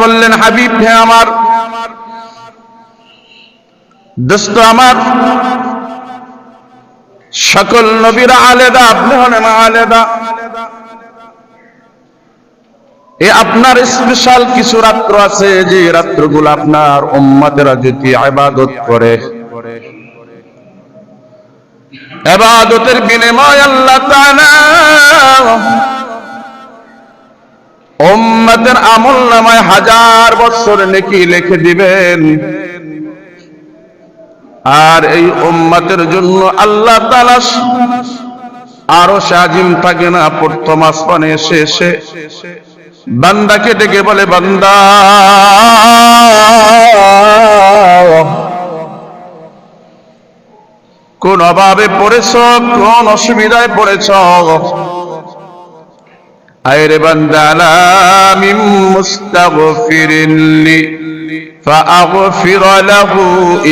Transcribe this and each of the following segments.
বললেন, হাবিব হে আমার, দোস্ত আমার, সকল নবীরা আলাদা, আপনি হলেন আলাদা। আপনার স্পেশাল কিছু রাত্র আছে, যে রাত্রগুলো আপনার উম্মতেরা যদি ইবাদত করে, ইবাদতের বিনিময়ে আল্লাহ তাআলা উম্মতের আমলনামায় 1000 বছর নেকি লিখে দিবেন। আর এই উম্মতের জন্য আল্লাহ তাআলা আরশ আজিম থাকে না, প্রথম আসমানে এসে বান্দাকে ডেকে বলে, বান্দা কোন অভাবে পড়েছ, কোন অসুবিধায় পড়েছ, আয়রে বান্দা, আলামিম মুস্তাগফিরিন লি فأغفر له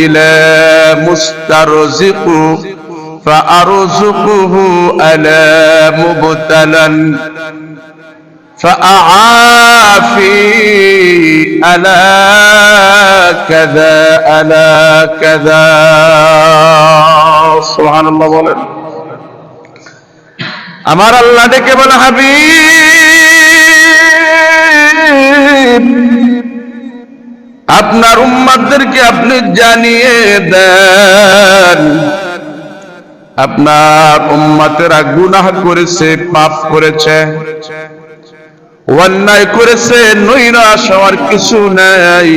إلى مسترزق فأرزقه ألا مبتلا فأعافي ألا كذا ألا كذا. سبحان الله. বলেন, আমার আল্লাহ ডেকে বলে, হাবিব, আপনার উম্মতদেরকে আপনি জানিয়ে দেন, আপনার উম্মতেরা গুনাহ করেছে, পাপ করেছে, অন্যায় করেছে, নৈরাশ হওয়ার কিছু নাই।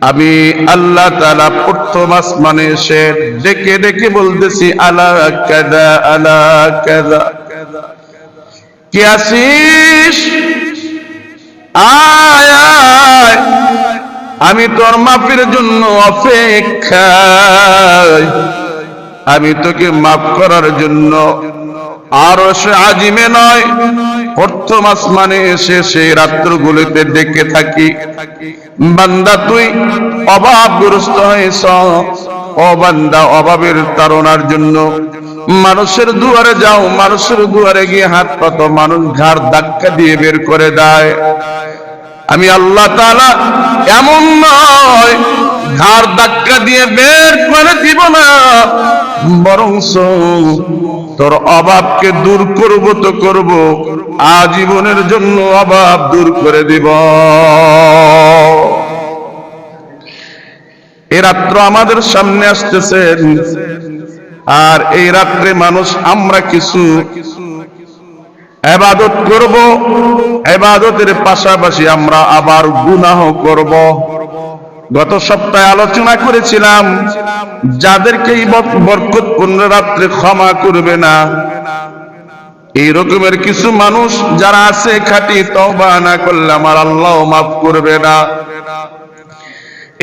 আমি আল্লাহ তাআলা প্রথম আসমানে এসে ডেকে ডেকে বলতেছি, আলা কাযা আলা কাযা, কি আসিস, আয় আয়, আমি তোর মাফের জন্য অপেক্ষায়, আমি তোকে মাফ করার জন্য আরশ আজিমে নয়, প্রথম আসমানে এসে সেই রাত্রগুলোতে ডেকে থাকি। বান্দা, তুই অভাবগ্রস্ত হয়েছ, ও বান্দা, অভাবের তাড়নার জন্য মানুষের দুয়ারে যাও, মানুষের দুয়ারে গিয়ে হাত পাতো, মানুষ ঘাড় ধাক্কা দিয়ে বের করে দেয়। আমি আল্লাহ তাআলা এমন নয়, ঘাড় ধাক্কা দিয়ে বের করে দিব না, বরং তোর অভাবকে দূর করব তো করব, আজীবনের জন্য অভাব দূর করে দিব। এই রাত্র আমাদের সামনে আসতেছে, আর এই রাত্রে মানুষ আমরা কিছু ইবাদত করব, ইবাদতের পাশাপাশি আমরা আবার গুনাহ করব। গত সপ্তাহে আলোচনা করেছিলাম, যাদেরকে এই বরকতপূর্ণ রাত্রে ক্ষমা করবে না, এই রকমের কিছু মানুষ যারা আছে, খাঁটি তওবা না করলে আমার আল্লাহ মাফ করবে না।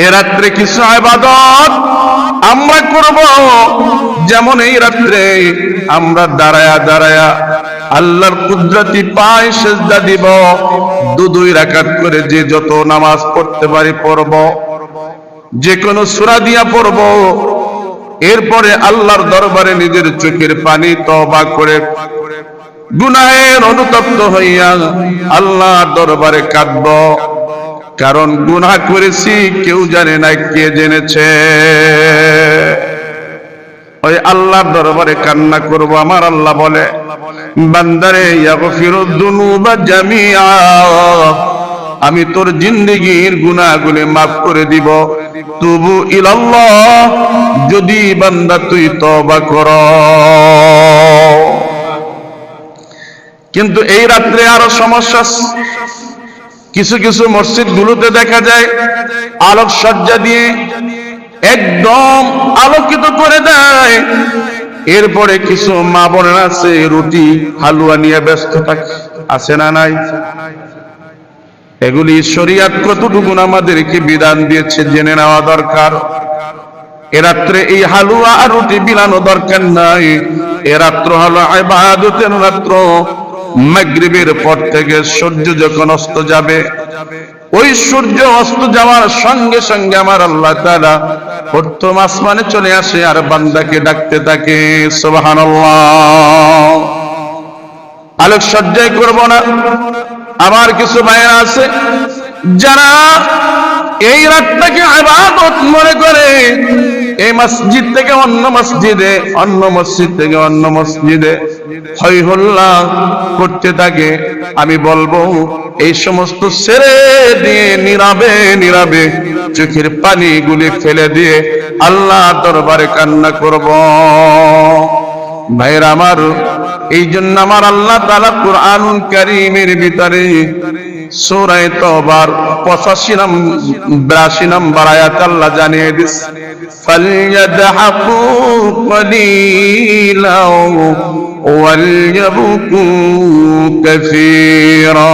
এ রাত্রে কিছু ইবাদত আমরা করব, যেমন এই রাত্রে আমরা দাঁড়ায়া দাঁড়ায়া আল্লাহর কুদরতি পায়ে সিজদা দিব, দুই রাকাত করে যে যত নামাজ পড়তে পারি পড়ব, যে কোনো সূরা দিয়া পড়ব। এরপরে আল্লাহর দরবারে নিজের চোখের পানি তওবা করে গুনাহের অনুতপ্ত হইয়া আল্লাহর দরবারে কাঁদব, কারণ গুনাহ করেছি, কেউ জানে না, কে জেনেছে। ওই আল্লাহর দরবারে কান্না করব। আমার আল্লাহ বলে, বান্দারে, ইয়াগফিরুদ দুনুবা জামিআ, আমি তোর জিন্দেগীর গুনাহগুলো মাফ করে দিব, তুবু ইলাল্লাহ, যদি বান্দা তুই তওবা কর। কিন্তু এই রাত্রে আরো সমস্যা। কিছু কিছু মসজিদ গুলোতে দেখা যায় আলোকসজ্জা দিয়ে একদম আলোকিত করে দেয়, এরপরে কিছু মা বোনেরা আছে রুটি হালুয়া নিয়ে ব্যস্ত থাকে, আছে না নাই? এগুলি শরীয়ত কতটুকু আমাদেরকে বিধান দিয়েছে জেনে নেওয়া দরকার। এ রাত্রে এই হালুয়া আর রুটি বিলানো দরকার নাই। এ রাত্র হলো ইবাদতের রাত্র। মাগরিবের পর থেকে সূর্য যখন অস্ত যাবে, ওই সূর্য অস্ত যাওয়ার সঙ্গে সঙ্গে আমার আল্লাহ তাআলা প্রথম আসমানে চলে আসে আর বান্দাকে ডাকতে থাকে, সুবহানাল্লাহ। আলোকসজ্জায় করব না। আমার কিছু ভাইয়েরা আছে যারা এই রাতটাকে ইবাদত মনে করে এই মসজিদ থেকে অন্য মসজিদে, অন্য মসজিদ থেকে অন্য মসজিদে হৈ হল্লা করতে থাকে, আমি বলবো এই সমস্ত ছেড়ে দিয়ে নীরবে নীরবে চোখের পানিগুলি ফেলে দিয়ে আল্লাহ দরবারে কান্না করব। ভাইরা আমার, এই জন্য আমার আল্লাহ তাআলা কুরআনুল কারীমের ভিতরে সূরা তাওবার 82 নম্বর আয়াত আল্লাহ জানিয়ে দিয়েছে, ফালইয়াদহাকু কলিলা ওয়ালইয়াবকু কাসীরা।